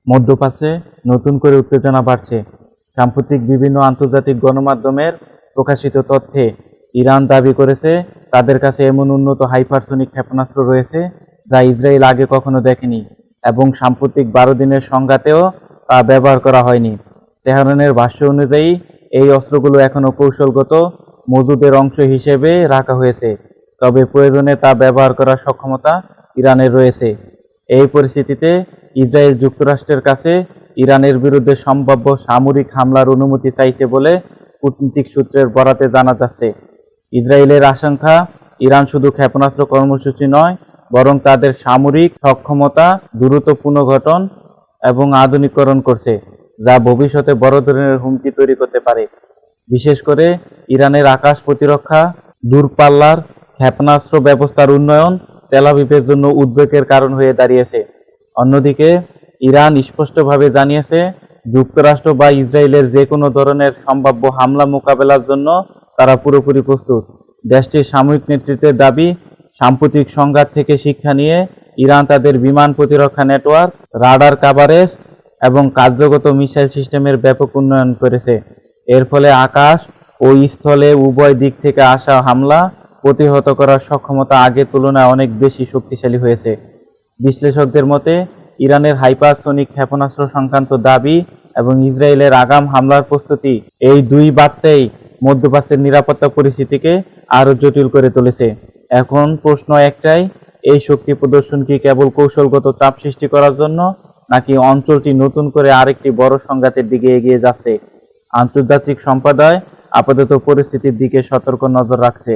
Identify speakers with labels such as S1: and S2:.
S1: মধ্যপ্রাচ্যে নতুন করে উত্তেজনা বাড়ছে। সাম্প্রতিক বিভিন্ন আন্তর্জাতিক গণমাধ্যমের প্রকাশিত তথ্যে ইরান দাবি করেছে তাদের কাছে এমন উন্নত হাইপারসনিক ক্ষেপণাস্ত্র রয়েছে যা ইসরায়েল আগে কখনো দেখেনি এবং সাম্প্রতিক 12 দিনের সংঘাতেও তা ব্যবহার করা হয়নি। তেহরানের ভাষ্য অনুযায়ী এই অস্ত্রগুলো এখনও কৌশলগত মজুদের অংশ হিসেবে রাখা হয়েছে, তবে প্রয়োজনে তা ব্যবহার করার সক্ষমতা ইরানের রয়েছে। এই পরিস্থিতিতে ইসরায়েল যুক্তরাষ্ট্রের কাছে ইরানের বিরুদ্ধে সম্ভাব্য সামরিক হামলার অনুমতি চাইছে বলে কূটনৈতিক সূত্রের বরাতে জানা যাচ্ছে। ইসরায়েলের আশঙ্কা, ইরান শুধু ক্ষেপণাস্ত্র কর্মসূচি নয়, বরং তাদের সামরিক সক্ষমতা দ্রুত পুনর্গঠন এবং আধুনিকীকরণ করছে, যা ভবিষ্যতে বড় ধরনের হুমকি তৈরি করতে পারে। বিশেষ করে ইরানের আকাশ প্রতিরক্ষা দূরপাল্লার ক্ষেপণাস্ত্র ব্যবস্থার উন্নয়ন তেল আবিবের জন্য উদ্বেগের কারণ হয়ে দাঁড়িয়েছে। অন্যদিকে ইরান স্পষ্টভাবে জানিয়েছে, যুক্তরাষ্ট্র বা ইসরায়েলের যে কোনো ধরনের সম্ভাব্য হামলা মোকাবেলার জন্য তারা পুরোপুরি প্রস্তুত। দেশটির সামরিক নেতৃত্বের দাবি, সাম্প্রতিক সংঘাত থেকে শিক্ষা নিয়ে ইরান তাদের বিমান প্রতিরক্ষা নেটওয়ার্ক, রাডার কাভারেজ এবং কার্যগত মিসাইল সিস্টেমের ব্যাপক উন্নয়ন করেছে। এর ফলে আকাশ ও স্থলে উভয় দিক থেকে আসা হামলা প্রতিহত করার সক্ষমতা আগের তুলনায় অনেক বেশি শক্তিশালী হয়েছে। বিশ্লেষকদের মতে, ইরানের হাইপারসনিক ক্ষেপণাস্ত্র সংক্রান্ত দাবি এবং ইসরায়েলের আগাম হামলার প্রস্তুতি, এই দুই বার্তাই মধ্যপ্রাচ্যের নিরাপত্তা পরিস্থিতিকে আরও জটিল করে তুলেছে। এখন প্রশ্ন একটাই, এই শক্তি প্রদর্শন কি কেবল কৌশলগত চাপ সৃষ্টি করার জন্য, নাকি অঞ্চলটি নতুন করে আরেকটি বড় সংঘাতের দিকে এগিয়ে যাচ্ছে? আন্তর্জাতিক সম্প্রদায় আপাতত পরিস্থিতির দিকে সতর্ক নজর রাখছে।